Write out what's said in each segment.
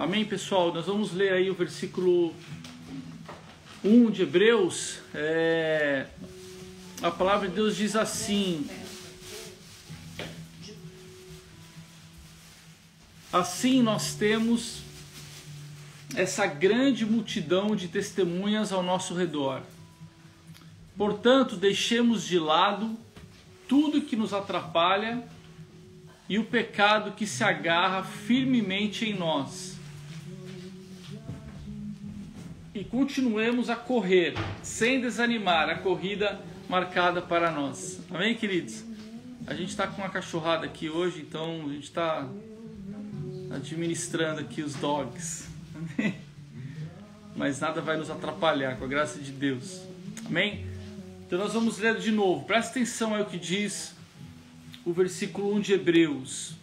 Amém, pessoal? Nós vamos ler aí o versículo 1 de Hebreus. A palavra de Deus diz assim: assim nós temos essa grande multidão de testemunhas ao nosso redor. Portanto, deixemos de lado tudo que nos atrapalha e o pecado que se agarra firmemente em nós. E continuemos a correr, sem desanimar, a corrida marcada para nós. Amém, queridos? A gente está com uma cachorrada aqui hoje, então a gente está administrando aqui os dogs. Amém? Mas nada vai nos atrapalhar, com a graça de Deus. Amém? Então nós vamos ler de novo. Presta atenção aí o que diz o versículo 1 de Hebreus.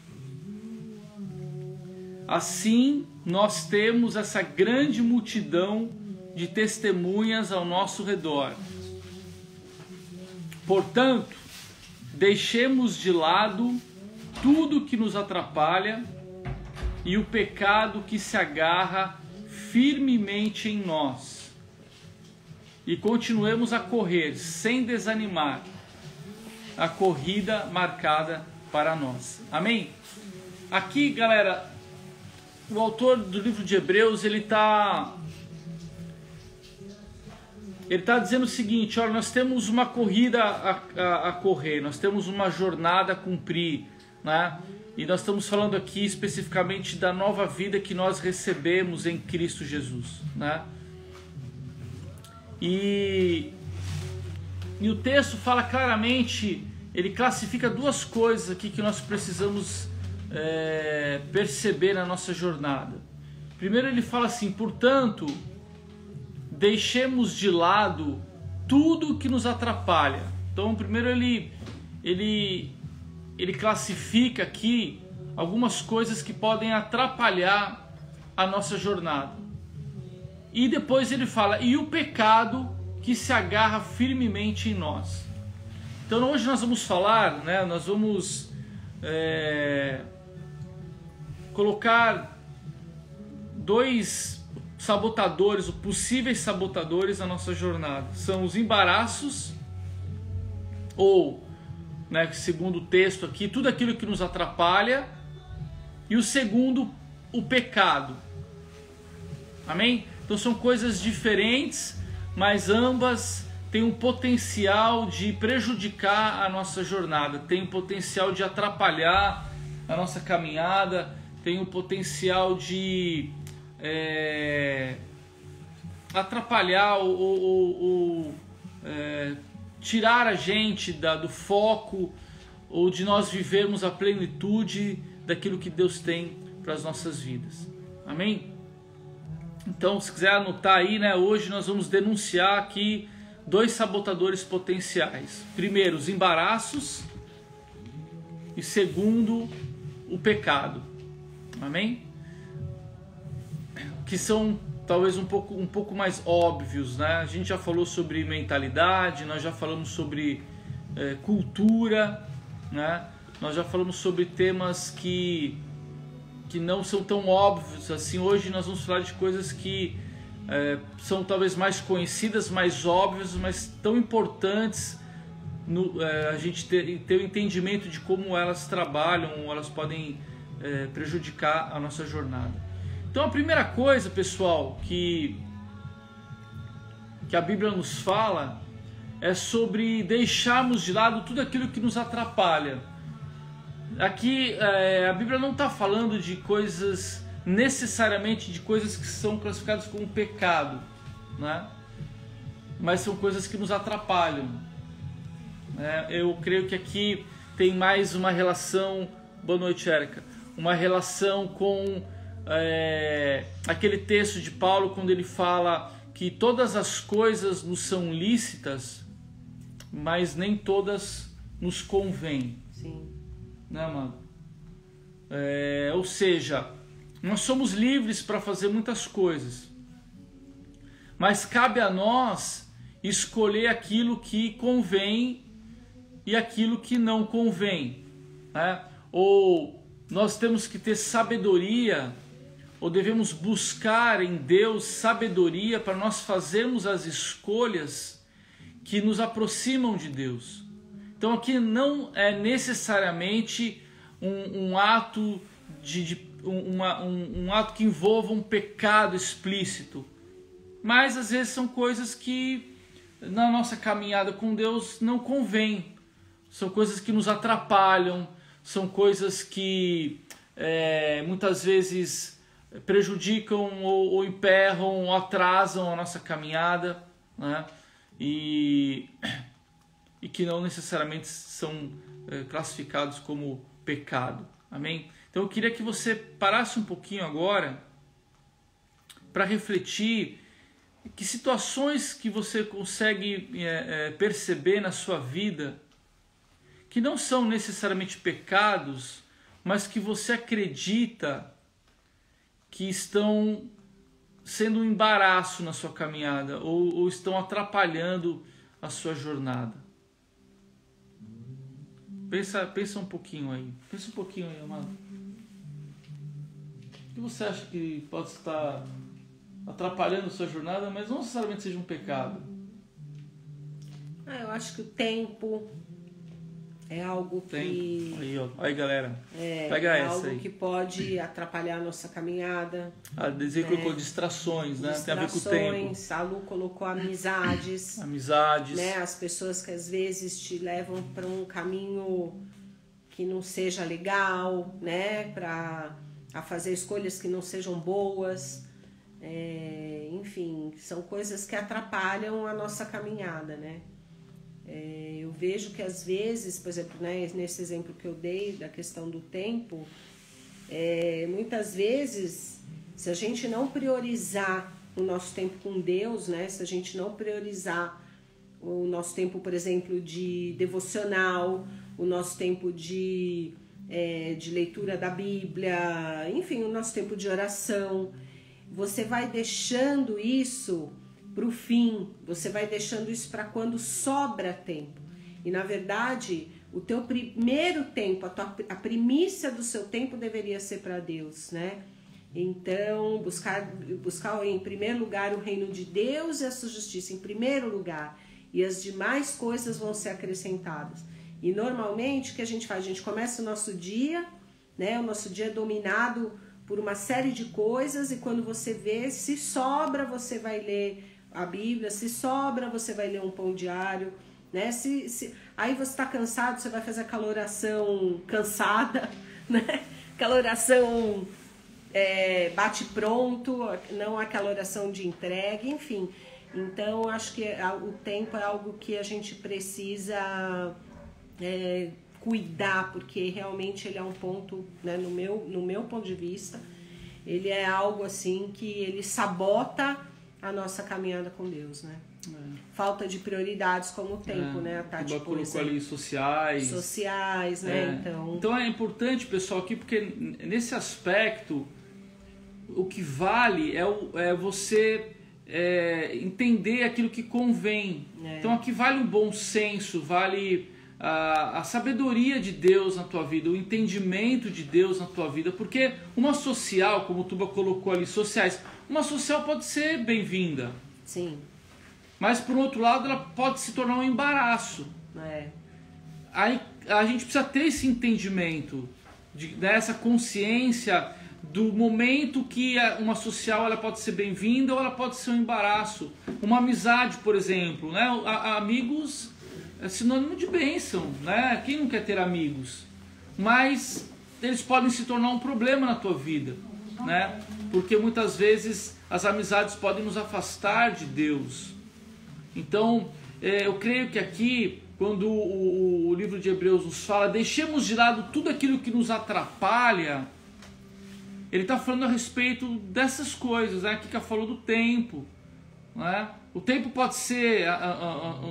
Assim nós temos essa grande multidão de testemunhas ao nosso redor. Portanto, deixemos de lado tudo que nos atrapalha e o pecado que se agarra firmemente em nós. E continuemos a correr sem desanimar a corrida marcada para nós. Amém? Aqui, galera, o autor do livro de Hebreus, ele está dizendo o seguinte: olha, nós temos uma corrida a correr, nós temos uma jornada a cumprir, né? E nós estamos falando aqui especificamente da nova vida que nós recebemos em Cristo Jesus, né? E o texto fala claramente, ele classifica duas coisas aqui que nós precisamos perceber na nossa jornada. Primeiro ele fala assim: portanto, deixemos de lado tudo que nos atrapalha. Então, primeiro ele classifica aqui algumas coisas que podem atrapalhar a nossa jornada. E depois ele fala: e o pecado que se agarra firmemente em nós. Então hoje nós vamos falar, né, nós vamos colocar dois sabotadores, ou possíveis sabotadores na nossa jornada. São os embaraços, ou, né, segundo o texto aqui, tudo aquilo que nos atrapalha, e o segundo, o pecado. Amém? Então são coisas diferentes, mas ambas têm um potencial de prejudicar a nossa jornada, tem um potencial de atrapalhar a nossa caminhada, tem um potencial de atrapalhar ou tirar a gente do foco, ou de nós vivermos a plenitude daquilo que Deus tem para as nossas vidas. Amém? Então, se quiser anotar aí, né, hoje nós vamos denunciar aqui dois sabotadores potenciais. Primeiro, os embaraços, e segundo, o pecado. Amém? Que são talvez um pouco mais óbvios, né? A gente já falou sobre mentalidade, nós já falamos sobre cultura, né? Nós já falamos sobre temas que não são tão óbvios assim. Hoje nós vamos falar de coisas que são talvez mais conhecidas, mais óbvias, mas tão importantes a gente ter o entendimento de como elas trabalham, elas podem prejudicar a nossa jornada. Então a primeira coisa, pessoal, que a Bíblia nos fala é sobre deixarmos de lado tudo aquilo que nos atrapalha. Aqui a Bíblia não está falando de coisas, necessariamente de coisas que são classificadas como pecado, né? Mas são coisas que nos atrapalham. Eu creio que aqui tem mais uma relação, boa noite, Érica, uma relação com aquele texto de Paulo, quando ele fala que todas as coisas nos são lícitas, mas nem todas nos convêm. Sim. Né, amado? Ou seja, nós somos livres para fazer muitas coisas, mas cabe a nós escolher aquilo que convém e aquilo que não convém, né? Ou nós temos que ter sabedoria ou devemos buscar em Deus sabedoria para nós fazermos as escolhas que nos aproximam de Deus. Então aqui não é necessariamente um ato um ato que envolva um pecado explícito, mas às vezes são coisas que na nossa caminhada com Deus não convém, são coisas que nos atrapalham, são coisas que muitas vezes prejudicam ou emperram ou atrasam a nossa caminhada, né? E que não necessariamente são classificados como pecado. Amém? Então eu queria que você parasse um pouquinho agora para refletir que situações que você consegue perceber na sua vida que não são necessariamente pecados, mas que você acredita que estão sendo um embaraço na sua caminhada ou estão atrapalhando a sua jornada. Pensa um pouquinho aí. Pensa um pouquinho aí, amado. O que você acha que pode estar atrapalhando a sua jornada, mas não necessariamente seja um pecado? Eu acho que o tempo é algo que... Aí, ó. Aí, galera. Pega essa algo aí. que pode atrapalhar a nossa caminhada. A Desirê colocou distrações, né? Tem a ver com o tempo. A Lu colocou amizades. Amizades. Né? As pessoas que às vezes te levam para um caminho que não seja legal, né? A fazer escolhas que não sejam boas. Enfim, são coisas que atrapalham a nossa caminhada, né? Eu vejo que às vezes, por exemplo, né, nesse exemplo que eu dei da questão do tempo, muitas vezes, se a gente não priorizar o nosso tempo com Deus, né, se a gente não priorizar o nosso tempo, por exemplo, de devocional, o nosso tempo de leitura da Bíblia, enfim, o nosso tempo de oração, você vai deixando isso para o fim, você vai deixando isso para quando sobra tempo. E na verdade, o teu primeiro tempo, a primícia do seu tempo deveria ser para Deus, né? Então, buscar em primeiro lugar o reino de Deus e a sua justiça em primeiro lugar, e as demais coisas vão ser acrescentadas. E normalmente o que a gente faz? A gente começa o nosso dia, né? O nosso dia é dominado por uma série de coisas, e quando você vê, se sobra, você vai ler a Bíblia, se sobra, você vai ler um pão diário, né? Aí você está cansado, você vai fazer aquela oração cansada, né? Aquela oração bate pronto, não aquela oração de entrega, enfim. Então, acho que o tempo é algo que a gente precisa cuidar, porque realmente ele é um ponto, né, no meu ponto de vista, ele é algo assim que ele sabota a nossa caminhada com Deus, né? Falta de prioridades como o tempo, né? A Tati colocou ali sociais, né? Então é importante, pessoal, aqui, porque nesse aspecto o que vale é você entender aquilo que convém. Então aqui vale o bom senso, vale a sabedoria de Deus na tua vida, o entendimento de Deus na tua vida, porque uma social, como o Tuba colocou ali, sociais, uma social pode ser bem-vinda. Sim. Mas por outro lado ela pode se tornar um embaraço. Aí a gente precisa ter esse entendimento, dessa consciência do momento que uma social ela pode ser bem-vinda ou ela pode ser um embaraço. Uma amizade, por exemplo, né? Amigos é sinônimo de bênção, né? Quem não quer ter amigos? Mas eles podem se tornar um problema na tua vida, né? Porque muitas vezes as amizades podem nos afastar de Deus. Então, eu creio que aqui, quando o livro de Hebreus nos fala, deixemos de lado tudo aquilo que nos atrapalha, ele está falando a respeito dessas coisas, né? Aqui que falou do tempo, né? O tempo pode ser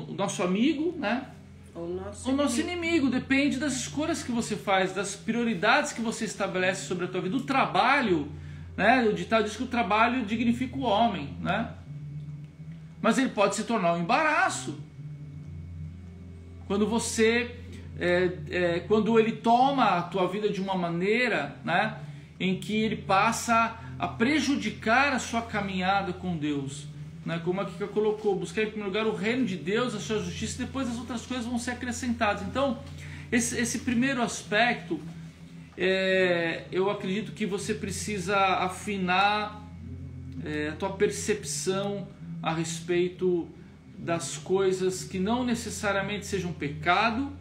o nosso amigo, né? Ou nosso inimigo, depende das escolhas que você faz, das prioridades que você estabelece sobre a tua vida. O trabalho, né? O ditado diz que o trabalho dignifica o homem, né? Mas ele pode se tornar um embaraço quando quando ele toma a tua vida de uma maneira, né, em que ele passa a prejudicar a sua caminhada com Deus. Né? Como a Kika colocou, buscar em primeiro lugar o reino de Deus, a sua justiça, e depois as outras coisas vão ser acrescentadas. Então, esse primeiro aspecto, eu acredito que você precisa afinar a tua percepção a respeito das coisas que não necessariamente sejam pecado,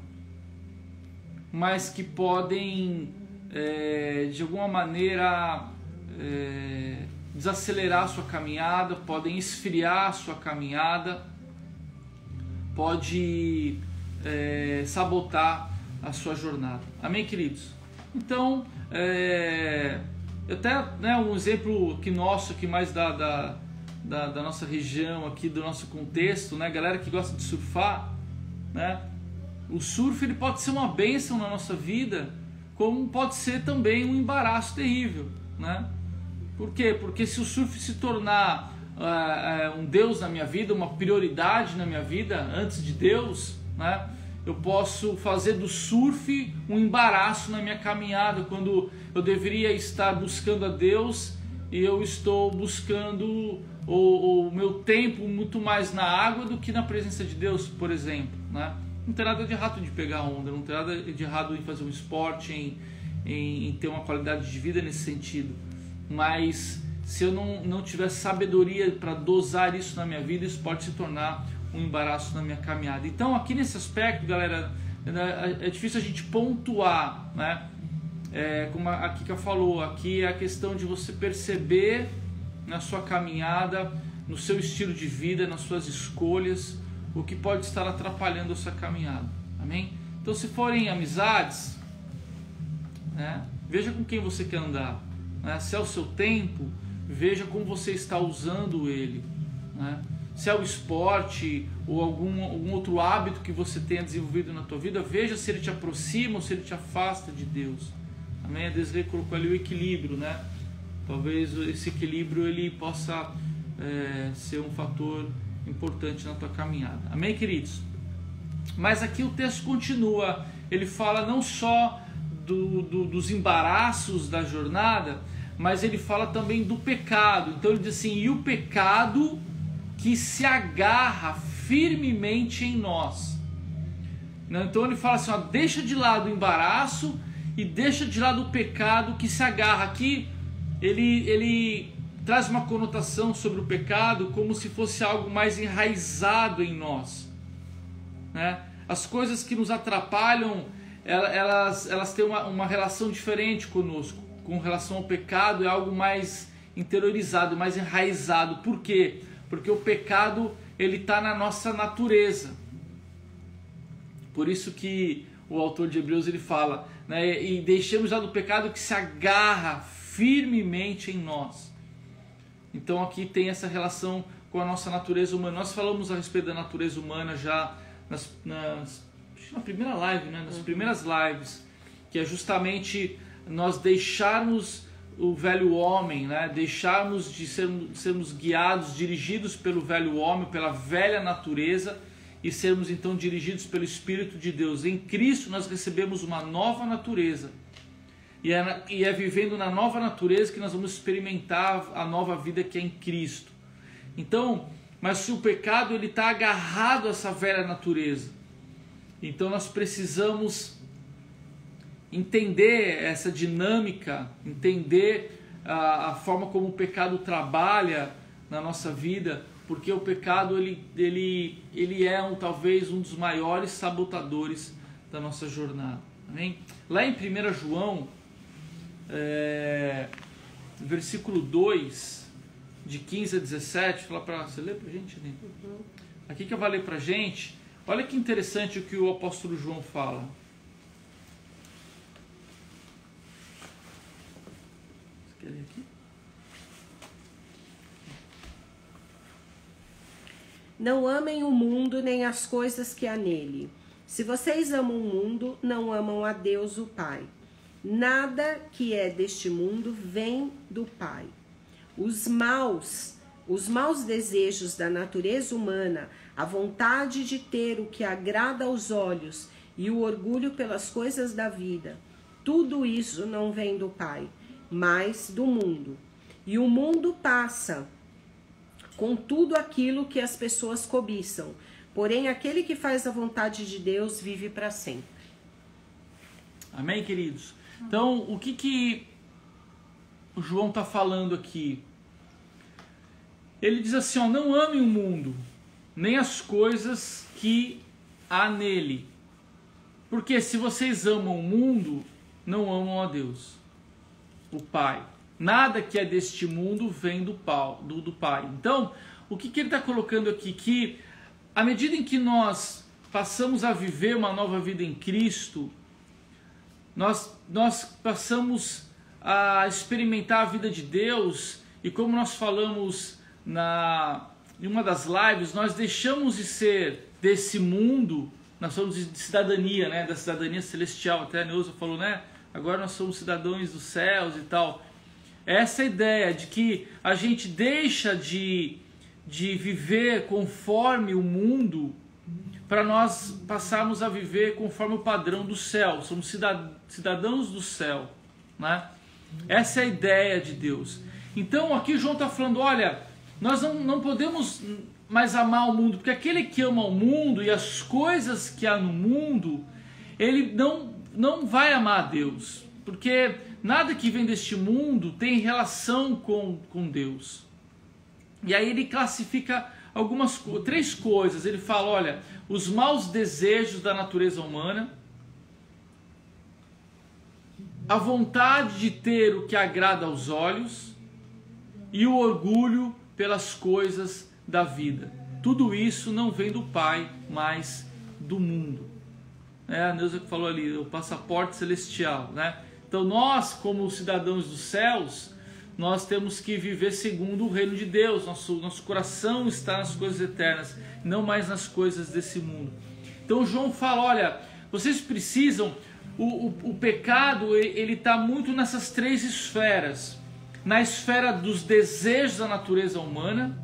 mas que podem, de alguma maneira, desacelerar a sua caminhada, podem esfriar a sua caminhada, pode sabotar a sua jornada. Amém, queridos? Então, até um exemplo aqui nosso, aqui mais da nossa região, aqui do nosso contexto, né? Galera que gosta de surfar, né? O surf ele pode ser uma bênção na nossa vida, como pode ser também um embaraço terrível, né? Por quê? Porque se o surf se tornar um Deus na minha vida, uma prioridade na minha vida antes de Deus, né? Eu posso fazer do surf um embaraço na minha caminhada, quando eu deveria estar buscando a Deus e eu estou buscando o meu tempo muito mais na água do que na presença de Deus, por exemplo, né? Não tem nada de errado de pegar onda, não tem nada de errado em fazer um esporte, em ter uma qualidade de vida nesse sentido. Mas se eu não tiver sabedoria para dosar isso na minha vida, isso pode se tornar um embaraço na minha caminhada. Então aqui nesse aspecto, galera, é difícil a gente pontuar, né? Como a Kika falou, aqui é a questão de você perceber na sua caminhada, no seu estilo de vida, nas suas escolhas, o que pode estar atrapalhando a sua caminhada. Amém? Então se forem amizades, né, veja com quem você quer andar. Né? Se é o seu tempo, veja como você está usando ele. Né? Se é o esporte ou algum outro hábito que você tenha desenvolvido na tua vida, veja se ele te aproxima ou se ele te afasta de Deus. Amém? A Desiree colocou ali o equilíbrio, né? Talvez esse equilíbrio ele possa ser um fator importante na tua caminhada. Amém, queridos? Mas aqui o texto continua. Ele fala não só dos embaraços da jornada, mas ele fala também do pecado. Então ele diz assim: e o pecado que se agarra firmemente em nós. Então ele fala assim, deixa de lado o embaraço e deixa de lado o pecado que se agarra. Aqui ele traz uma conotação sobre o pecado como se fosse algo mais enraizado em nós, né? As coisas que nos atrapalham, elas têm uma relação diferente conosco. Com relação ao pecado, é algo mais interiorizado, mais enraizado. Por quê? Porque o pecado ele está na nossa natureza. Por isso que o autor de Hebreus ele fala, né, e deixemos já do pecado que se agarra firmemente em nós. Então aqui tem essa relação com a nossa natureza humana. Nós falamos a respeito da natureza humana já na primeira live, né, nas primeiras lives, que é justamente nós deixarmos o velho homem, né, deixarmos de sermos guiados, dirigidos pelo velho homem, pela velha natureza, e sermos então dirigidos pelo Espírito de Deus. Em Cristo nós recebemos uma nova natureza. E é vivendo na nova natureza que nós vamos experimentar a nova vida que é em Cristo. Então, mas se o pecado ele está agarrado a essa velha natureza, então nós precisamos entender essa dinâmica, entender a forma como o pecado trabalha na nossa vida, porque o pecado ele é talvez um dos maiores sabotadores da nossa jornada. Amém? Lá em 1 João, versículo 2, de 15 a 17, você lê pra gente? Né? Aqui que eu vou ler pra gente. Olha que interessante o que o apóstolo João fala. Você quer ler aqui? Não amem o mundo nem as coisas que há nele. Se vocês amam o mundo, não amam a Deus o Pai. Nada que é deste mundo vem do Pai. Os maus desejos da natureza humana, a vontade de ter o que agrada aos olhos e o orgulho pelas coisas da vida, tudo isso não vem do Pai, mas do mundo. E o mundo passa com tudo aquilo que as pessoas cobiçam. Porém, aquele que faz a vontade de Deus vive para sempre. Amém, queridos? Então, o que o João está falando aqui? Ele diz assim, ó, não amem o mundo, nem as coisas que há nele. Porque se vocês amam o mundo, não amam a Deus, o Pai. Nada que é deste mundo vem do Pai. Então, o que ele está colocando aqui? Que à medida em que nós passamos a viver uma nova vida em Cristo, nós passamos a experimentar a vida de Deus, e como nós falamos em uma das lives, nós deixamos de ser desse mundo, nós somos de cidadania, né? Da cidadania celestial, até a Neuza falou, né? Agora nós somos cidadãos dos céus e tal. Essa ideia de que a gente deixa de viver conforme o mundo para nós passarmos a viver conforme o padrão do céu. Somos cidadãos do céu, né? Essa é a ideia de Deus. Então aqui João está falando, olha, nós não podemos mais amar o mundo, porque aquele que ama o mundo e as coisas que há no mundo, ele não vai amar a Deus, porque nada que vem deste mundo tem relação com Deus. E aí ele classifica três coisas. Ele fala, olha, os maus desejos da natureza humana, a vontade de ter o que agrada aos olhos e o orgulho pelas coisas da vida. Tudo isso não vem do Pai, mas do mundo. A Neuza que falou ali, o passaporte celestial, né? Então nós, como cidadãos dos céus, nós temos que viver segundo o reino de Deus. Nosso coração está nas coisas eternas, não mais nas coisas desse mundo. Então João fala, olha, vocês precisam... O pecado, ele está muito nessas três esferas. Na esfera dos desejos da natureza humana,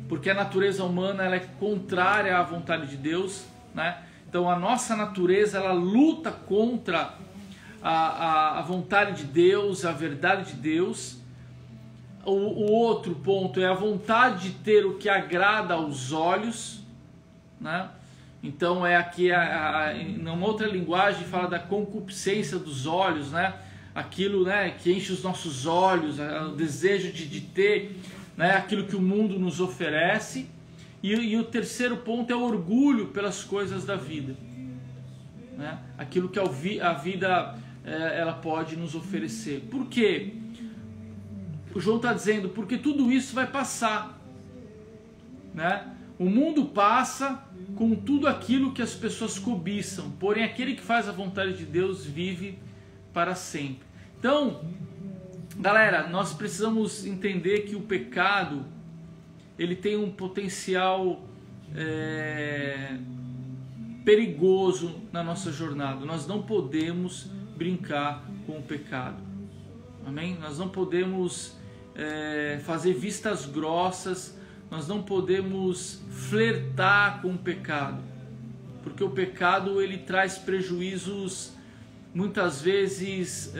porque a natureza humana ela é contrária à vontade de Deus, né? Então a nossa natureza ela luta contra a vontade de Deus, a verdade de Deus. O outro ponto é a vontade de ter o que agrada aos olhos, né? Então é aqui, numa outra linguagem, fala da concupiscência dos olhos, né? Aquilo, né, que enche os nossos olhos, o desejo de ter, né, aquilo que o mundo nos oferece. E o terceiro ponto é o orgulho pelas coisas da vida, né? Aquilo que a vida ela pode nos oferecer. Por quê? O João está dizendo, porque tudo isso vai passar, né? O mundo passa com tudo aquilo que as pessoas cobiçam, porém aquele que faz a vontade de Deus vive para sempre. Então, galera, nós precisamos entender que o pecado ele tem um potencial perigoso na nossa jornada. Nós não podemos brincar com o pecado. Amém? Nós não podemos fazer vistas grossas. Nós não podemos flertar com o pecado, porque o pecado ele traz prejuízos muitas vezes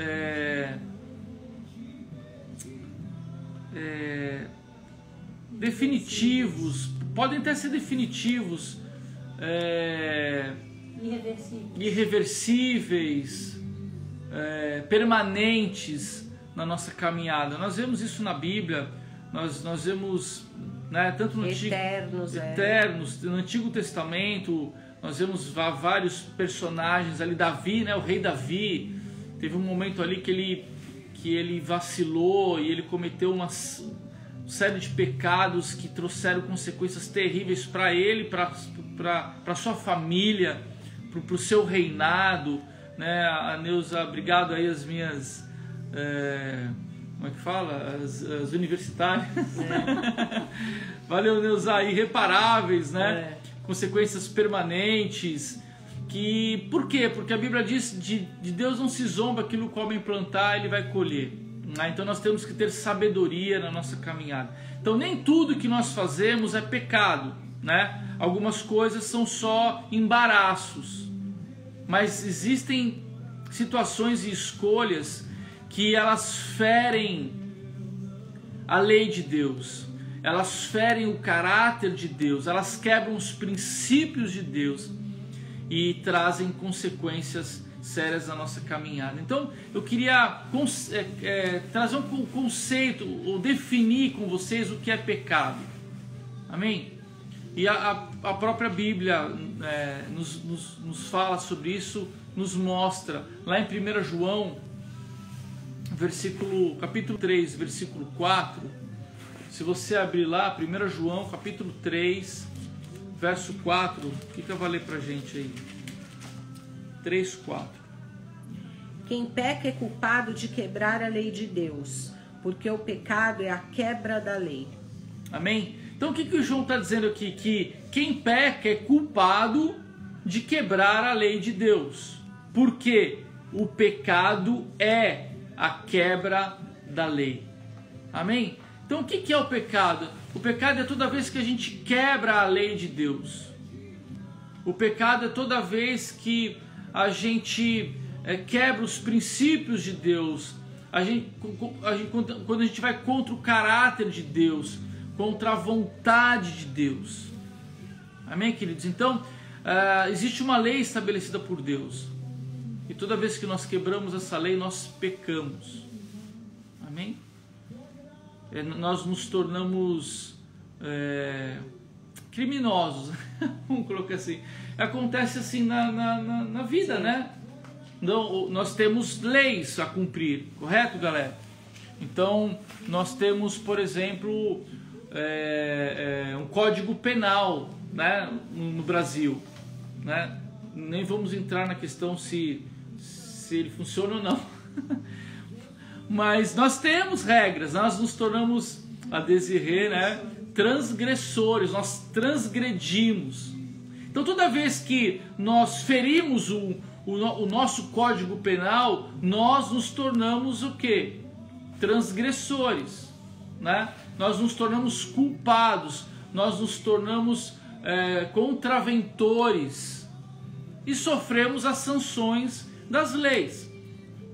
definitivos, podem até ser definitivos, irreversíveis, permanentes na nossa caminhada. Nós vemos isso na Bíblia, nós vemos, né, tanto no no Antigo Testamento. Nós vemos vários personagens ali. Davi, né, o rei Davi, teve um momento ali que ele vacilou e ele cometeu uma série de pecados que trouxeram consequências terríveis para ele, para sua família, para o seu reinado, né? A Neuza, obrigado aí as minhas como é que fala? As universitárias. Valeu, Neuza, irreparáveis, né? Consequências permanentes. Por quê? Porque a Bíblia diz de Deus não se zomba, aquilo que o homem plantar ele vai colher. Então nós temos que ter sabedoria na nossa caminhada. Então nem tudo que nós fazemos é pecado, né? Algumas coisas são só embaraços, mas existem situações e escolhas que elas ferem a lei de Deus, elas ferem o caráter de Deus, elas quebram os princípios de Deus e trazem consequências sérias na nossa caminhada. Então eu queria trazer um conceito, ou definir com vocês o que é pecado. Amém? E a própria Bíblia nos fala sobre isso, nos mostra lá em 1 João, capítulo 3, versículo 4. Se você abrir lá, 1 João, capítulo 3, verso 4, o que vai ler pra gente aí? 3, 4. Quem peca é culpado de quebrar a lei de Deus, porque o pecado é a quebra da lei. Amém? Então o que o João está dizendo aqui? Que quem peca é culpado de quebrar a lei de Deus, porque o pecado é a quebra da lei. Amém? Então o que é o pecado? O pecado é toda vez que a gente quebra a lei de Deus. O pecado é toda vez que a gente quebra os princípios de Deus. Quando a gente vai contra o caráter de Deus, contra a vontade de Deus. Amém, queridos? Então, existe uma lei estabelecida por Deus. E toda vez que nós quebramos essa lei, nós pecamos. Amém? Nós nos tornamos criminosos. Vamos colocar assim. Acontece assim na vida, né? Então, nós temos leis a cumprir, correto, galera? Então, nós temos, por exemplo, um código penal, né, no Brasil, né? Nem vamos entrar na questão se ele funciona ou não. Mas nós temos regras, nós nos tornamos, a Desirê, né, transgressores, nós transgredimos. Então toda vez que nós ferimos o nosso código penal, nós nos tornamos o quê? Transgressores, né? Nós nos tornamos culpados, nós nos tornamos contraventores e sofremos as sanções das leis.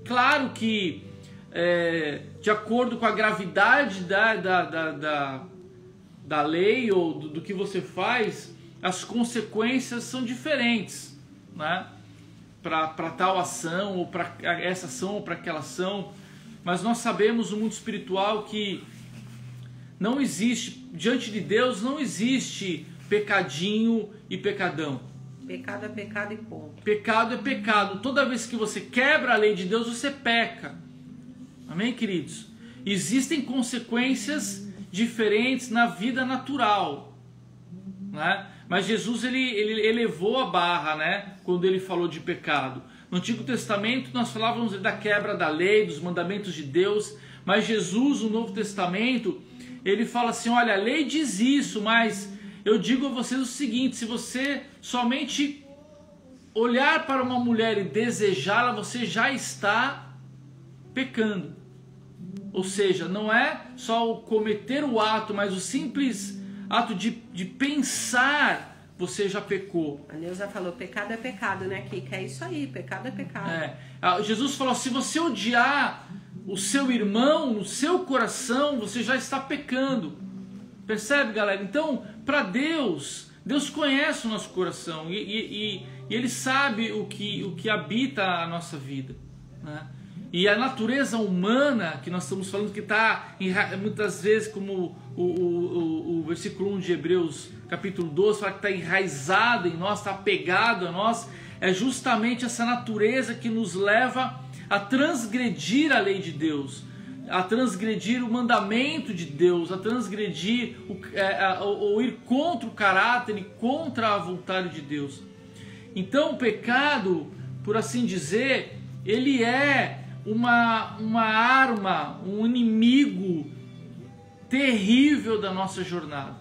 Claro que de acordo com a gravidade da lei ou do que você faz, as consequências são diferentes, né? Para tal ação, ou para essa ação, ou para aquela ação. Mas nós sabemos no mundo espiritual que não existe, diante de Deus, não existe pecadinho e pecadão. Pecado é pecado e ponto. Pecado é pecado. Toda vez que você quebra a lei de Deus, você peca. Amém, queridos? Existem consequências diferentes na vida natural, né? Mas Jesus ele elevou a barra, né, quando ele falou de pecado. No Antigo Testamento nós falávamos da quebra da lei, dos mandamentos de Deus, mas Jesus no Novo Testamento ele fala assim: olha, a lei diz isso, mas eu digo a vocês o seguinte: se você somente olhar para uma mulher e desejá-la, você já está pecando. Ou seja, não é só o cometer o ato, mas o simples ato de pensar, você já pecou. A Neuza falou, pecado é pecado, né, Kika? É isso aí, pecado é pecado. Jesus falou, se você odiar o seu irmão no seu coração, você já está pecando. Percebe, galera? Então, para Deus conhece o nosso coração e Ele sabe o que habita a nossa vida, né? E a natureza humana que nós estamos falando, que está muitas vezes, como o versículo 1 de Hebreus capítulo 12 fala que está enraizado em nós, está apegado a nós, é justamente essa natureza que nos leva a transgredir a lei de Deus, a transgredir o mandamento de Deus, a transgredir ou ir contra o caráter e contra a vontade de Deus. Então o pecado, por assim dizer, ele é uma arma, um inimigo terrível da nossa jornada.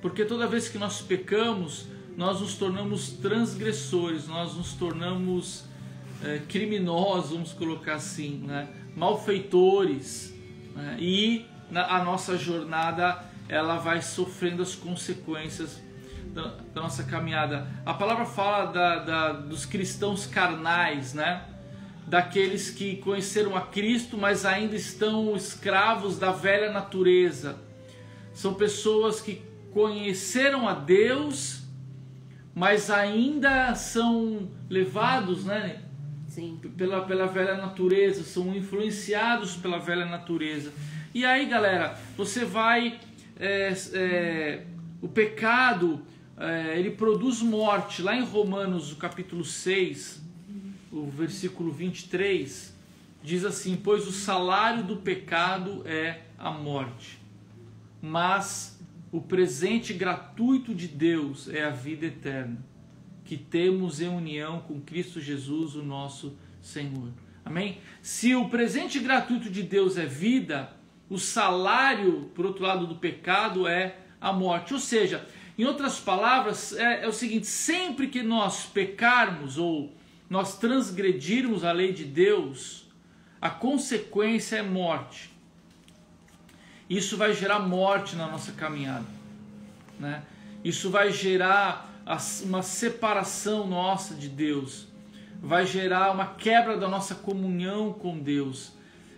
Porque toda vez que nós pecamos, nós nos tornamos transgressores, nós nos tornamos criminosos, vamos colocar assim, né? Malfeitores, né? E a nossa jornada ela vai sofrendo as consequências da nossa caminhada. A palavra fala dos cristãos carnais, né? daqueles que conheceram a Cristo, mas ainda estão escravos da velha natureza. São pessoas que conheceram a Deus, mas ainda são levados, né, Sim. pela velha natureza, são influenciados pela velha natureza. E aí, galera, você vai... o pecado, ele produz morte. Lá em Romanos, o capítulo 6, o versículo 23, diz assim: pois o salário do pecado é a morte, mas o presente gratuito de Deus é a vida eterna, que temos em união com Cristo Jesus, o nosso Senhor. Amém? Se o presente gratuito de Deus é vida, o salário, por outro lado, do pecado é a morte. Ou seja, em outras palavras, é o seguinte: sempre que nós pecarmos ou nós transgredirmos a lei de Deus, a consequência é morte. Isso vai gerar morte na nossa caminhada, né? Isso vai gerar uma separação nossa de Deus, vai gerar uma quebra da nossa comunhão com Deus,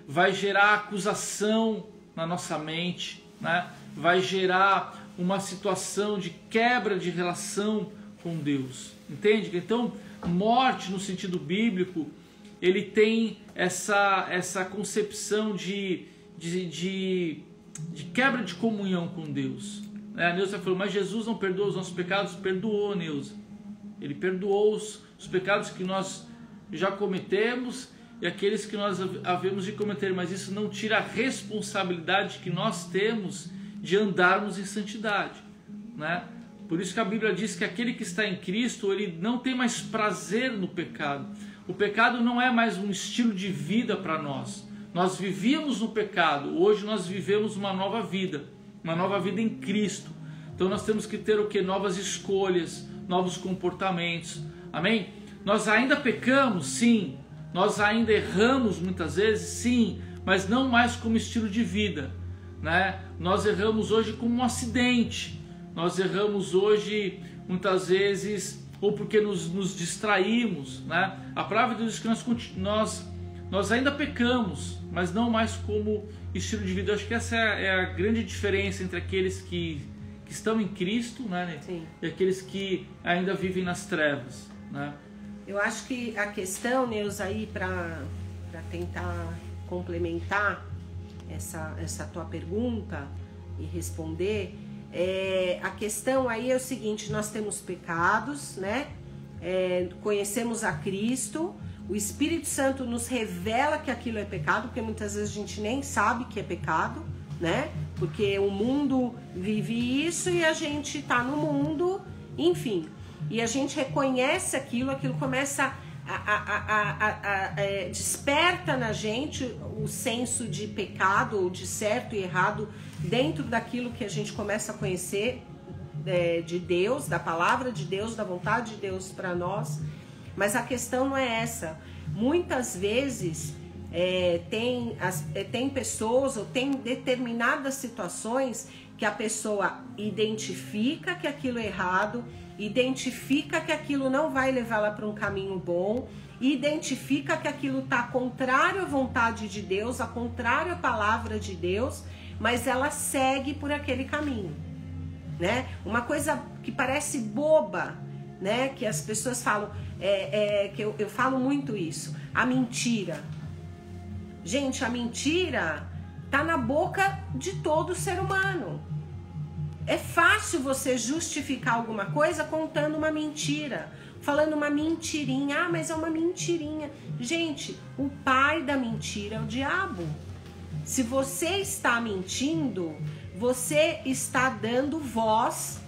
vai gerar acusação na nossa mente, né? Vai gerar uma situação de quebra de relação com Deus. Entende? Então, morte no sentido bíblico, ele tem essa concepção de quebra de comunhão com Deus. A Neuza falou: mas Jesus não perdoa os nossos pecados? Perdoou, Neuza. Ele perdoou os pecados que nós já cometemos e aqueles que nós havemos de cometer, mas isso não tira a responsabilidade que nós temos de andarmos em santidade, né? Por isso que a Bíblia diz que aquele que está em Cristo, ele não tem mais prazer no pecado. O pecado não é mais um estilo de vida para nós. Nós vivíamos no pecado, hoje nós vivemos uma nova vida em Cristo. Então nós temos que ter o que? Novas escolhas, novos comportamentos. Amém? Nós ainda pecamos, sim. Nós ainda erramos muitas vezes, sim, mas não mais como estilo de vida, né? Nós erramos hoje como um acidente. Nós erramos hoje muitas vezes ou porque nos distraímos, né? A palavra diz que nós ainda pecamos, mas não mais como estilo de vida. Eu acho que essa é a grande diferença entre aqueles que estão em Cristo, né? Sim. E aqueles que ainda vivem nas trevas, né? Eu acho que a questão, Neuza, aí para tentar complementar essa tua pergunta e responder, a questão aí é o seguinte: nós temos pecados, né? Conhecemos a Cristo, o Espírito Santo nos revela que aquilo é pecado, porque muitas vezes a gente nem sabe que é pecado, né? Porque o mundo vive isso e a gente tá no mundo, enfim. E a gente reconhece aquilo começa desperta na gente o senso de pecado, ou de certo e errado, dentro daquilo que a gente começa a conhecer de Deus, da palavra de Deus, da vontade de Deus para nós. Mas a questão não é essa. Muitas vezes tem pessoas ou tem determinadas situações que a pessoa identifica que aquilo é errado, identifica que aquilo não vai levá-la para um caminho bom, identifica que aquilo está contrário à vontade de Deus, a contrário à palavra de Deus, mas ela segue por aquele caminho, né? Uma coisa que parece boba, né? Que as pessoas falam, que eu falo muito isso, a mentira. Gente, a mentira tá na boca de todo ser humano. É fácil você justificar alguma coisa contando uma mentira, falando uma mentirinha. Ah, mas é uma mentirinha. Gente, o pai da mentira é o diabo. Se você está mentindo, você está dando voz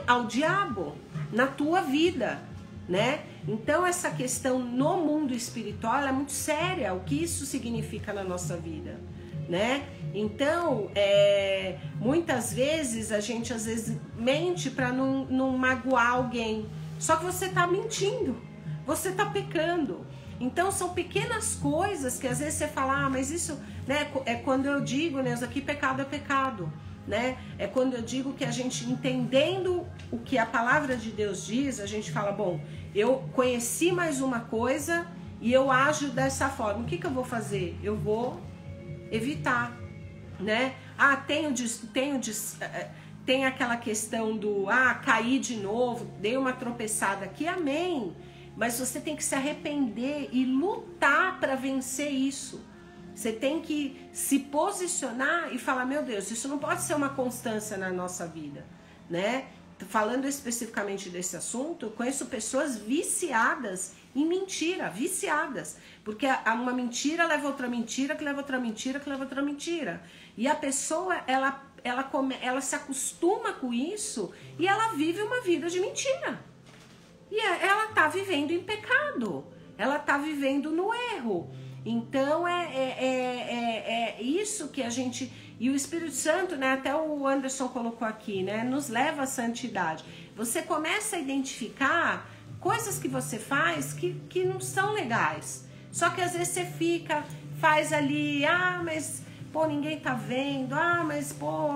ao diabo na tua vida, né? Então essa questão no mundo espiritual é muito séria, o que isso significa na nossa vida, né? Então, muitas vezes a gente às vezes mente para não magoar alguém. Só que você está mentindo, você está pecando. Então são pequenas coisas que às vezes você fala, mas isso, né? É quando eu digo, né, aqui pecado é pecado, né? É quando eu digo que a gente, entendendo o que a palavra de Deus diz, a gente fala, bom, eu conheci mais uma coisa e eu ajo dessa forma. O que eu vou fazer? Eu vou evitar, né? Tem aquela questão do cair de novo, dei uma tropeçada aqui, amém. Mas você tem que se arrepender e lutar para vencer isso. Você tem que se posicionar e falar, meu Deus, isso não pode ser uma constância na nossa vida, né? Falando especificamente desse assunto, eu conheço pessoas viciadas em mentira, viciadas. Porque uma mentira leva outra mentira, que leva outra mentira, que leva outra mentira. E a pessoa, ela se acostuma com isso e ela vive uma vida de mentira. E ela está vivendo em pecado, ela está vivendo no erro. Então é isso que a gente... E o Espírito Santo, né, até o Anderson colocou aqui, né, nos leva à santidade. Você começa a identificar coisas que você faz que não são legais. Só que às vezes você faz ali, mas pô, ninguém tá vendo, mas pô,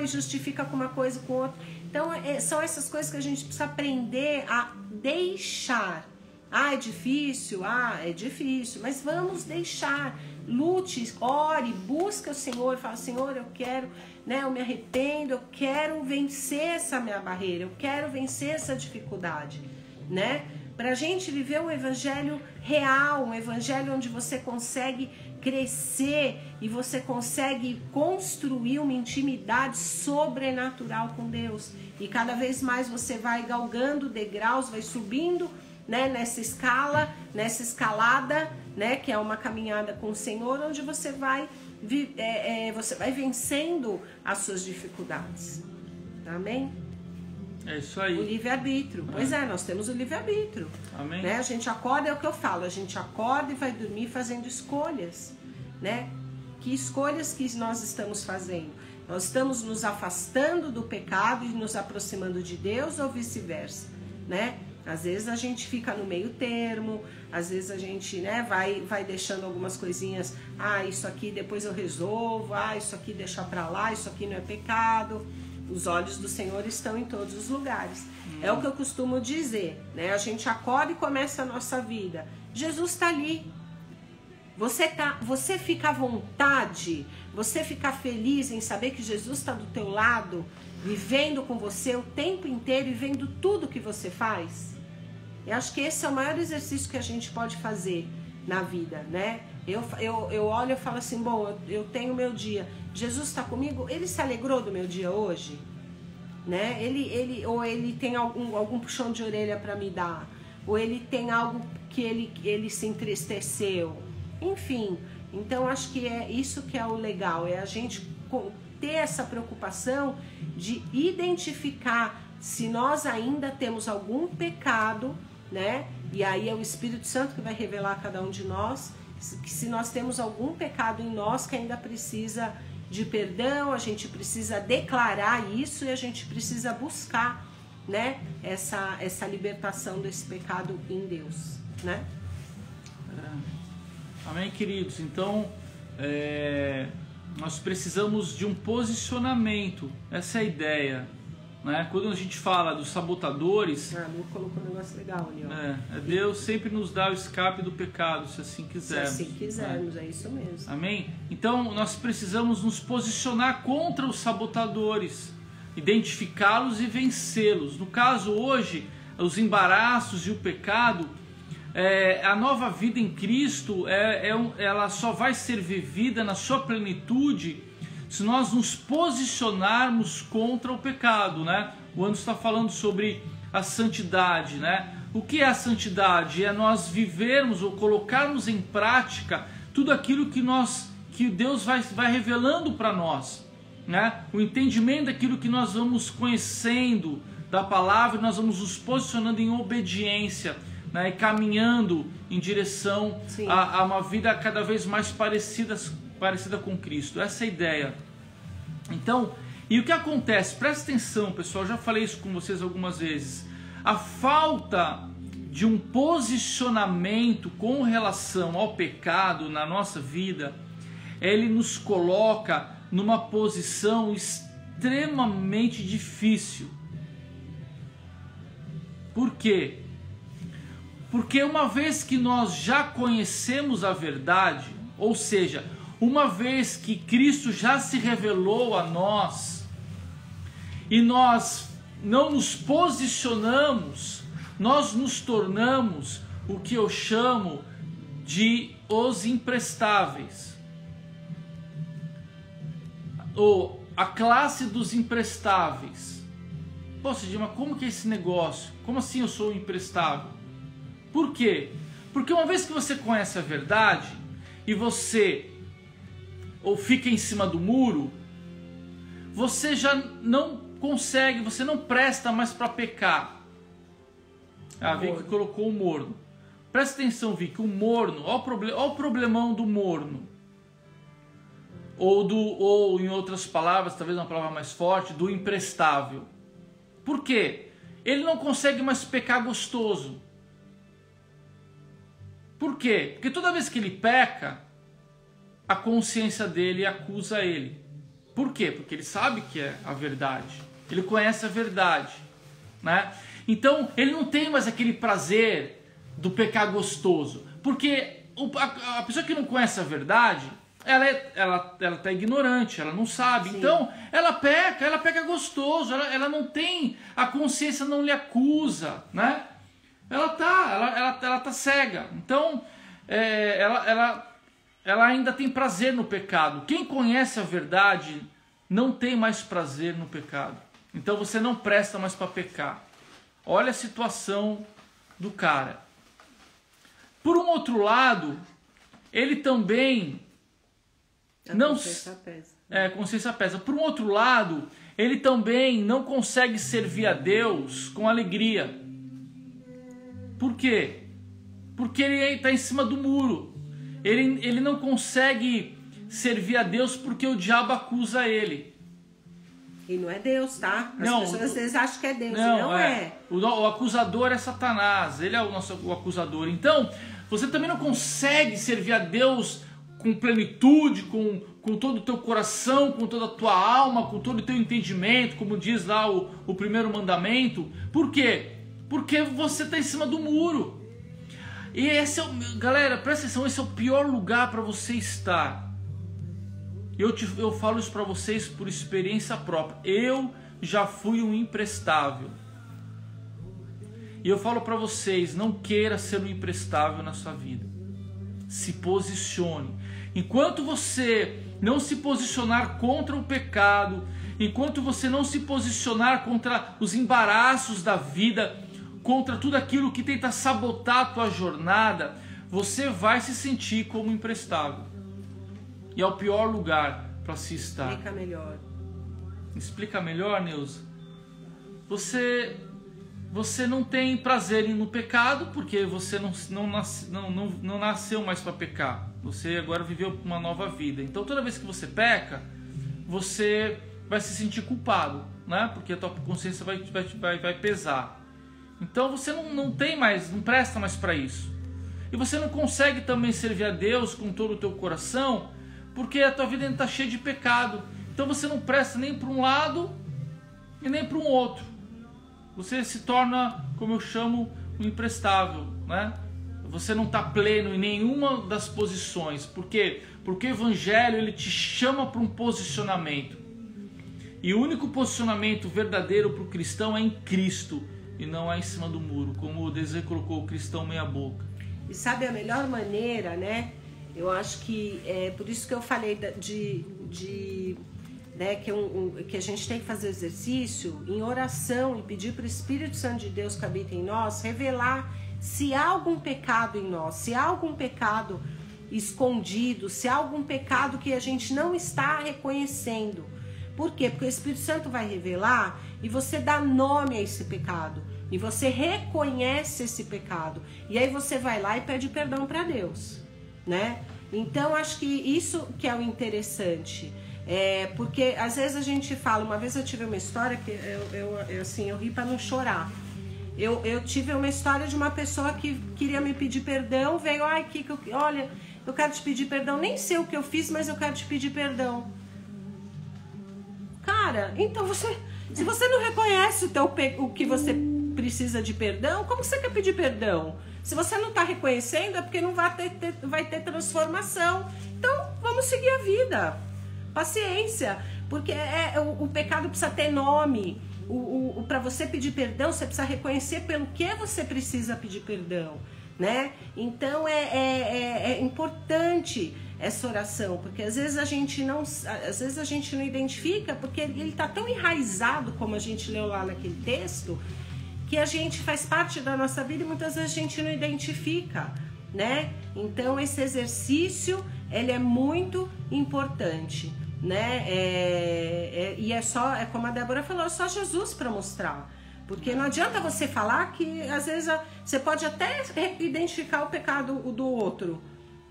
justifica com uma coisa com outra. Então são essas coisas que a gente precisa aprender a deixar. É difícil? É difícil, mas vamos deixar. Lute, ore, busca o Senhor, fala, Senhor, eu quero, né, eu me arrependo, eu quero vencer essa minha barreira, eu quero vencer essa dificuldade, né? Pra gente viver um evangelho real, um evangelho onde você consegue crescer e você consegue construir uma intimidade sobrenatural com Deus. E cada vez mais você vai galgando degraus, vai subindo, né, nessa escalada, né, que é uma caminhada com o Senhor, onde você vai vencendo as suas dificuldades. Amém? É isso aí. O livre-arbítrio. Pois nós temos o livre-arbítrio. Amém. Né? A gente acorda, é o que eu falo, a gente acorda e vai dormir fazendo escolhas, né? Que escolhas que nós estamos fazendo? Nós estamos nos afastando do pecado e nos aproximando de Deus ou vice-versa, né? Às vezes a gente fica no meio termo, às vezes a gente, né, vai deixando algumas coisinhas, isso aqui depois eu resolvo, isso aqui deixa pra lá, isso aqui não é pecado. Os olhos do Senhor estão em todos os lugares. É o que eu costumo dizer, né? A gente acorda e começa a nossa vida. Jesus está ali. Você fica à vontade, você fica feliz em saber que Jesus está do teu lado, vivendo com você o tempo inteiro e vendo tudo que você faz. Eu acho que esse é o maior exercício que a gente pode fazer na vida, né? Eu olho e falo assim, bom, eu tenho meu dia. Jesus está comigo? Ele se alegrou do meu dia hoje? Né? Ou ele tem algum puxão de orelha para me dar? Ou ele tem algo que ele se entristeceu? Enfim, então acho que é isso que é o legal, é a gente ter essa preocupação de identificar se nós ainda temos algum pecado, né? E aí é o Espírito Santo que vai revelar a cada um de nós, que se nós temos algum pecado em nós que ainda precisa de perdão, a gente precisa declarar isso e a gente precisa buscar, né, essa libertação desse pecado em Deus, né? Amém, queridos? Então, nós precisamos de um posicionamento, essa é a ideia, né? Quando a gente fala dos sabotadores... Lu colocou um negócio legal ali, ó. Deus sempre nos dá o escape do pecado, se assim quisermos. Se assim quisermos, é isso mesmo. Amém? Então, nós precisamos nos posicionar contra os sabotadores, identificá-los e vencê-los. No caso, hoje, os embaraços e o pecado... a nova vida em Cristo, ela só vai ser vivida na sua plenitude se nós nos posicionarmos contra o pecado, né? O Anderson está falando sobre a santidade, né? O que é a santidade? É nós vivermos ou colocarmos em prática tudo aquilo que Deus vai revelando para nós, né? O entendimento daquilo que nós vamos conhecendo da palavra, nós vamos nos posicionando em obediência, né, e caminhando em direção a uma vida cada vez mais parecida com Cristo. Essa é a ideia. Então, e o que acontece? Presta atenção, pessoal, eu já falei isso com vocês algumas vezes. A falta de um posicionamento com relação ao pecado na nossa vida, ele nos coloca numa posição extremamente difícil. Por quê? Porque uma vez que nós já conhecemos a verdade, ou seja, uma vez que Cristo já se revelou a nós, e nós não nos posicionamos, nós nos tornamos o que eu chamo de os imprestáveis, ou a classe dos imprestáveis. Poxa, Dima, como que é esse negócio? Como assim eu sou imprestável? Por quê? Porque uma vez que você conhece a verdade e você ou fica em cima do muro, você já não consegue, você não presta mais para pecar. Ah, Vicky colocou o morno. Presta atenção, Vicky, o morno, olha o problemão do morno. Ou em outras palavras, talvez uma palavra mais forte, do imprestável. Por quê? Ele não consegue mais pecar gostoso. Por quê? Porque toda vez que ele peca, a consciência dele acusa ele. Por quê? Porque ele sabe que é a verdade. Ele conhece a verdade, né? Então, ele não tem mais aquele prazer do pecar gostoso. Porque a pessoa que não conhece a verdade, ela tá ignorante, ela não sabe. Sim. Então, ela peca gostoso, ela não tem, a consciência não lhe acusa, né? Ela tá cega. Então, ela ainda tem prazer no pecado. Quem conhece a verdade não tem mais prazer no pecado. Então você não presta mais para pecar. Olha a situação do cara. Por um outro lado, ele também consciência pesa. Por um outro lado, ele também não consegue servir a Deus com alegria. Por quê? Porque ele está em cima do muro. Ele não consegue servir a Deus porque o diabo acusa ele. E não é Deus, tá? As pessoas às vezes acham que é Deus, não é. O acusador é Satanás, ele é o acusador. Então, você também não consegue servir a Deus com plenitude, com todo o teu coração, com toda a tua alma, com todo o teu entendimento, como diz lá o primeiro mandamento. Por quê? Porque você está em cima do muro. E galera, presta atenção, esse é o pior lugar para você estar. Eu falo isso para vocês por experiência própria. Eu já fui um imprestável. E eu falo para vocês, não queira ser um imprestável na sua vida. Se posicione. Enquanto você não se posicionar contra o pecado, enquanto você não se posicionar contra os embaraços da vida, contra tudo aquilo que tenta sabotar a tua jornada, você vai se sentir como imprestável. E é o pior lugar para se estar. Explica melhor. Explica melhor, Neuza? Você não tem prazer no pecado porque você não nasceu mais para pecar. Você agora viveu uma nova vida. Então toda vez que você peca, você vai se sentir culpado, né? Porque a tua consciência vai pesar. Então você não presta mais para isso. E você não consegue também servir a Deus com todo o teu coração, porque a tua vida ainda está cheia de pecado. Então você não presta nem para um lado e nem para um outro. Você se torna, como eu chamo, um imprestável, né? Você não está pleno em nenhuma das posições. Por quê? Porque o Evangelho ele te chama para um posicionamento. E o único posicionamento verdadeiro para o cristão é em Cristo e não é em cima do muro, como o Desirê colocou, o cristão meia boca. E sabe a melhor maneira, né? Eu acho que é por isso que eu falei né, que a gente tem que fazer exercício em oração e pedir para o Espírito Santo de Deus que habita em nós revelar se há algum pecado em nós, se há algum pecado escondido, se há algum pecado que a gente não está reconhecendo. Por quê? Porque o Espírito Santo vai revelar e você dá nome a esse pecado. E você reconhece esse pecado. E aí você vai lá e pede perdão para Deus, né? Então acho que isso que é o interessante. Porque às vezes a gente fala, uma vez eu tive uma história que eu ri para não chorar. Eu tive uma história de uma pessoa que queria me pedir perdão, veio, olha, eu quero te pedir perdão, nem sei o que eu fiz, mas eu quero te pedir perdão. Cara, então se você não reconhece o que você precisa de perdão, como você quer pedir perdão? Se você não está reconhecendo, é porque não vai ter transformação. Então, vamos seguir a vida. Paciência, porque o pecado precisa ter nome. Para você pedir perdão, você precisa reconhecer pelo que você precisa pedir perdão, né? Então, é importante essa oração, porque às vezes a gente não identifica, porque ele está tão enraizado, como a gente leu lá naquele texto, que a gente faz parte da nossa vida e muitas vezes a gente não identifica, né? Então esse exercício, ele é muito importante, né? E é como a Débora falou, é só Jesus para mostrar. Porque não adianta você falar que às vezes você pode até identificar o pecado do outro,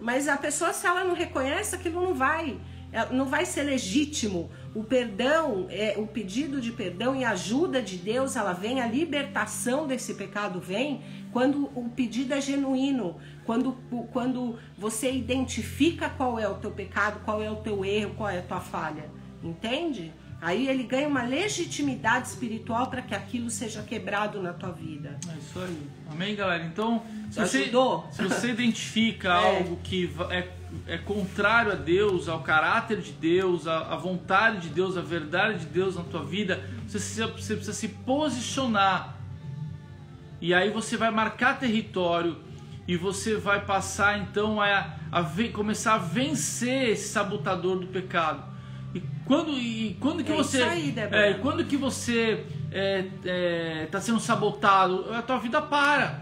mas a pessoa, se ela não reconhece, aquilo não vai ser legítimo. O perdão, o pedido de perdão e a ajuda de Deus, ela vem, a libertação desse pecado vem quando o pedido é genuíno, quando você identifica qual é o teu pecado, qual é o teu erro, qual é a tua falha, entende? Aí ele ganha uma legitimidade espiritual para que aquilo seja quebrado na tua vida. É isso aí. Amém, galera? Então, se você identifica algo que é contrário a Deus, ao caráter de Deus, à vontade de Deus, à verdade de Deus na tua vida, você precisa se posicionar. E aí você vai marcar território e você vai passar então a começar a vencer esse sabotador do pecado. E quando que você quando que você está sendo sabotado, a tua vida para,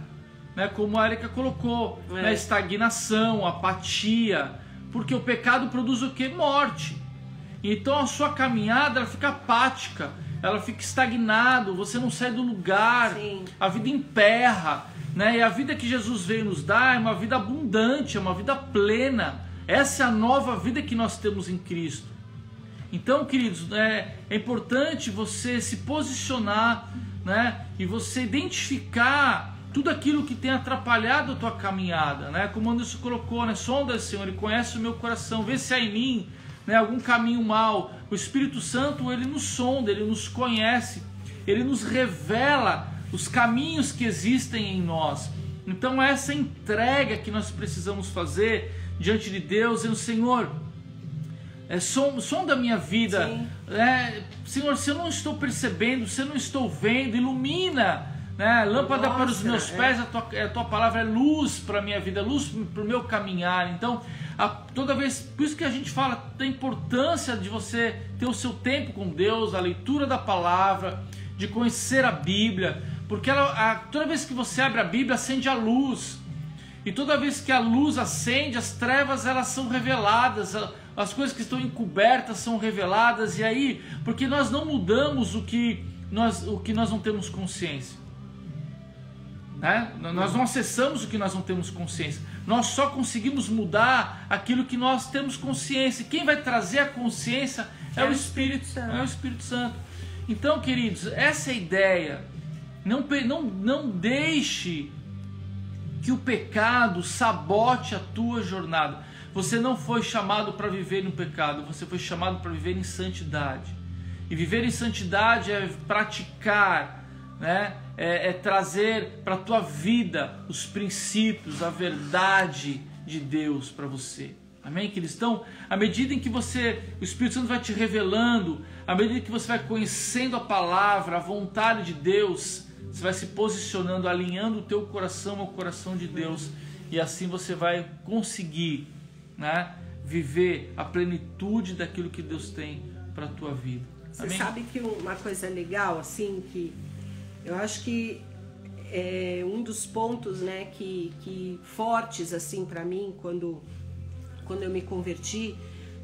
né? Como a Erika colocou, né? Estagnação, apatia, porque o pecado produz o que? Morte. Então a sua caminhada, ela fica apática, ela fica estagnado, você não sai do lugar. Sim. A vida emperra, né? E a vida que Jesus veio nos dar é uma vida abundante, é uma vida plena. Essa é a nova vida que nós temos em Cristo. Então, queridos, é importante você se posicionar, né? E você identificar tudo aquilo que tem atrapalhado a tua caminhada, né? Como o Anderson colocou, né? Sonda, Senhor, e conhece o meu coração, vê se há em mim, né, algum caminho mau. O Espírito Santo, ele nos sonda, ele nos conhece, ele nos revela os caminhos que existem em nós. Então, essa entrega que nós precisamos fazer diante de Deus, dizendo: Senhor, sonda a minha vida, Senhor, se eu não estou percebendo, se eu não estou vendo, ilumina, né? Lâmpada para os meus pés, a tua palavra é luz para a minha vida, luz para o meu caminhar. Então, toda vez, por isso que a gente fala da importância de você ter o seu tempo com Deus, a leitura da palavra, de conhecer a Bíblia, porque toda vez que você abre a Bíblia, acende a luz, e toda vez que a luz acende, as trevas, elas são reveladas, as coisas que estão encobertas são reveladas. E aí, porque nós não mudamos o que nós não temos consciência, né? Nós não acessamos o que nós não temos consciência. Nós só conseguimos mudar aquilo que nós temos consciência. Quem vai trazer a consciência é o Espírito Santo. É o Espírito Santo. Então, queridos, essa é a ideia. Não deixe que o pecado sabote a tua jornada. Você não foi chamado para viver no pecado, você foi chamado para viver em santidade. E viver em santidade é praticar, né? É trazer para a tua vida os princípios, a verdade de Deus para você. Amém, queridos? Então, à medida em que o Espírito Santo vai te revelando, à medida que você vai conhecendo a palavra, a vontade de Deus, você vai se posicionando, alinhando o teu coração ao coração de Deus, e assim você vai conseguir, né, viver a plenitude daquilo que Deus tem para a tua vida. Amém? Você sabe que uma coisa legal, assim, que eu acho que é um dos pontos, né, que fortes, assim, para mim, quando eu me converti,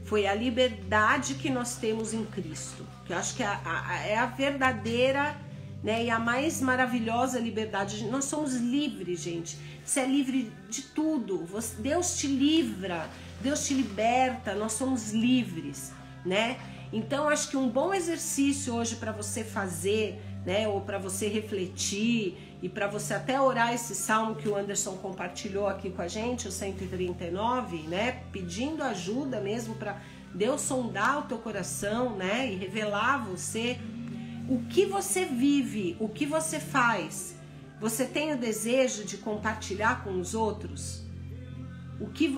foi a liberdade que nós temos em Cristo. Que eu acho que é a verdadeira, né, e a mais maravilhosa liberdade. Nós somos livres, gente. Você é livre de tudo. Deus te livra, Deus te liberta. Nós somos livres, né? Então, acho que um bom exercício hoje para você fazer, né, ou para você refletir e para você até orar esse salmo que o Anderson compartilhou aqui com a gente, o 139, né, pedindo ajuda mesmo para Deus sondar o teu coração, né, e revelar a você o que você vive, o que você faz, Você tem o desejo de compartilhar com os outros?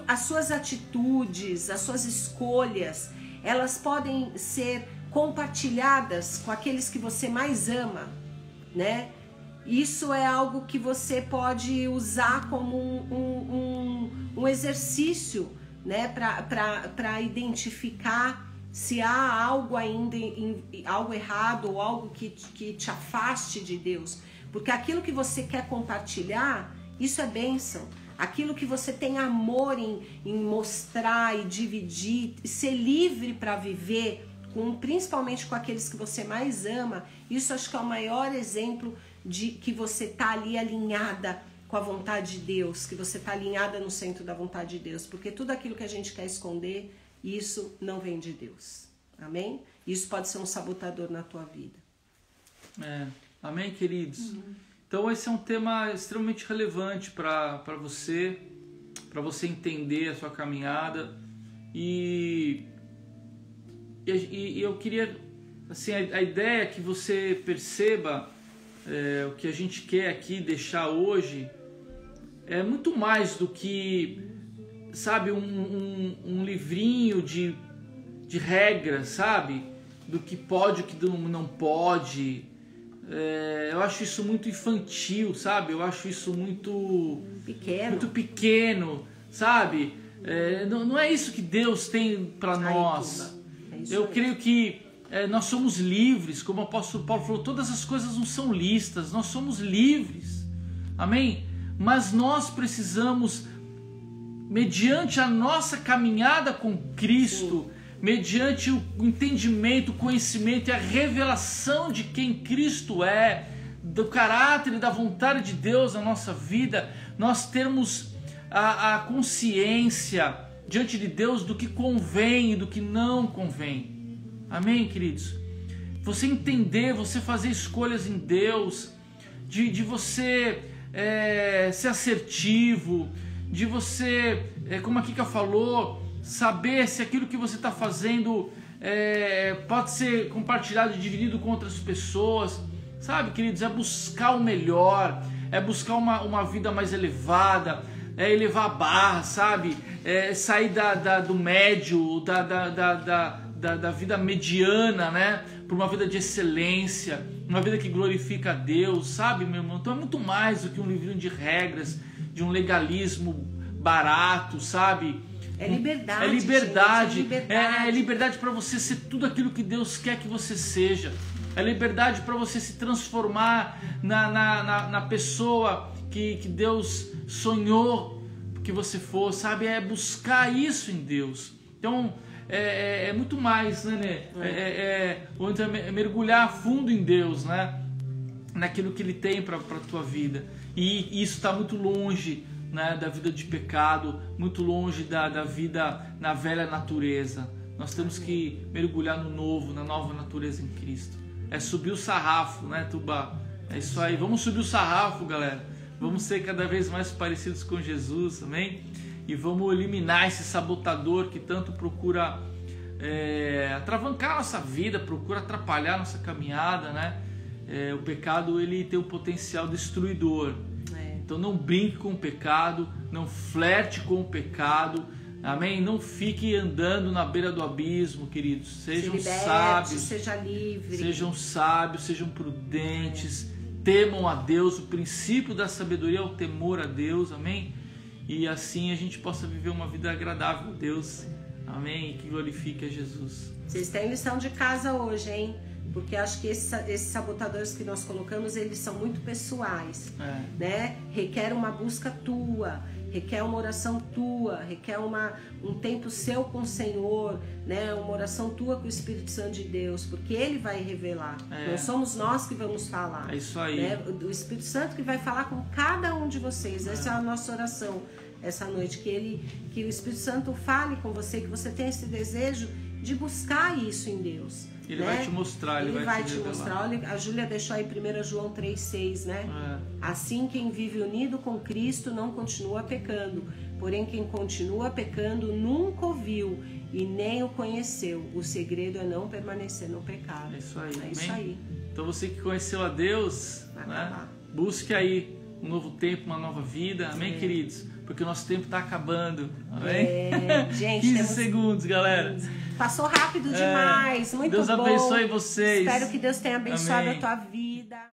As suas atitudes, as suas escolhas, elas podem ser compartilhadas com aqueles que você mais ama, né? Isso é algo que você pode usar como um exercício, né? Para identificar se há algo ainda, algo errado ou algo que te afaste de Deus. Porque aquilo que você quer compartilhar, isso é bênção. Aquilo que você tem amor em mostrar e dividir, ser livre para viver, principalmente com aqueles que você mais ama, isso acho que é o maior exemplo de que você está ali alinhada com a vontade de Deus, que você está alinhada no centro da vontade de Deus, porque tudo aquilo que a gente quer esconder, isso não vem de Deus. Amém? Isso pode ser um sabotador na tua vida. Amém, queridos? Então esse é um tema extremamente relevante para você entender a sua caminhada. E eu queria, assim, a ideia é que você perceba o que a gente quer aqui deixar hoje é muito mais do que, sabe, um livrinho de regras, sabe? Do que pode, o que não pode. Eu acho isso muito infantil, sabe? Eu acho isso muito pequeno, sabe? Não é isso que Deus tem para nós. Eu creio que nós somos livres, como o apóstolo Paulo falou, todas as coisas não são listas, nós somos livres, amém? Mas nós precisamos, mediante a nossa caminhada com Cristo, mediante o entendimento, o conhecimento e a revelação de quem Cristo é, do caráter e da vontade de Deus na nossa vida, nós termos a consciência diante de Deus do que convém e do que não convém. Amém, queridos? Você entender, você fazer escolhas em Deus, de você ser assertivo, de você, como a Kika falou, saber se aquilo que você está fazendo pode ser compartilhado e dividido com outras pessoas. Sabe, queridos, é buscar o melhor, é buscar uma vida mais elevada, é elevar a barra, sabe? Sair do médio, da vida mediana, né? Para uma vida de excelência, uma vida que glorifica a Deus, sabe, meu irmão? Então é muito mais do que um livrinho de regras, de um legalismo barato, sabe? É liberdade. É liberdade. Gente, é liberdade. É liberdade para você ser tudo aquilo que Deus quer que você seja. É liberdade para você se transformar na pessoa que Deus sonhou que você for, sabe? É buscar isso em Deus. Então é muito mais, né? É mergulhar a fundo em Deus, né? Naquilo que Ele tem para a tua vida. E isso está muito longe, né, da vida de pecado, muito longe da vida na velha natureza. Nós temos que mergulhar no novo, na nova natureza em Cristo. É subir o sarrafo, né, Tubá? É isso aí. Vamos subir o sarrafo, galera. Vamos ser cada vez mais parecidos com Jesus, amém? E vamos eliminar esse sabotador que tanto procura atravancar a nossa vida, procura atrapalhar a nossa caminhada, né? O pecado, ele tem um potencial destruidor. Então não brinque com o pecado, não flerte com o pecado, amém? Não fique andando na beira do abismo, queridos. Sejam sábios, seja livre. Sejam sábios, sejam prudentes, temam a Deus. O princípio da sabedoria é o temor a Deus, amém? E assim a gente possa viver uma vida agradável a Deus, amém? E que glorifique a Jesus. Vocês têm lição de casa hoje, hein? Porque acho que esses sabotadores que nós colocamos, eles são muito pessoais, né? Requer uma busca tua, requer uma oração tua, requer um tempo seu com o Senhor, né? Uma oração tua com o Espírito Santo de Deus, porque Ele vai revelar. Não somos nós que vamos falar. É isso aí. Né? O Espírito Santo que vai falar com cada um de vocês. Essa é a nossa oração essa noite, que o Espírito Santo fale com você, que você tenha esse desejo de buscar isso em Deus. Ele vai te mostrar, ele vai te mostrar. Olha, a Júlia deixou aí 1 João 3,6, né? Assim, quem vive unido com Cristo não continua pecando. Porém, quem continua pecando nunca o viu e nem o conheceu. O segredo é não permanecer no pecado. É isso aí. É isso aí. Então você que conheceu a Deus, né? Busque aí um novo tempo, uma nova vida. Amém, queridos? Porque o nosso tempo está acabando. Amém? Gente, 15 segundos, galera. Passou rápido demais. Muito Deus bom. abençoe vocês. Espero que Deus tenha abençoado Amém. a tua vida.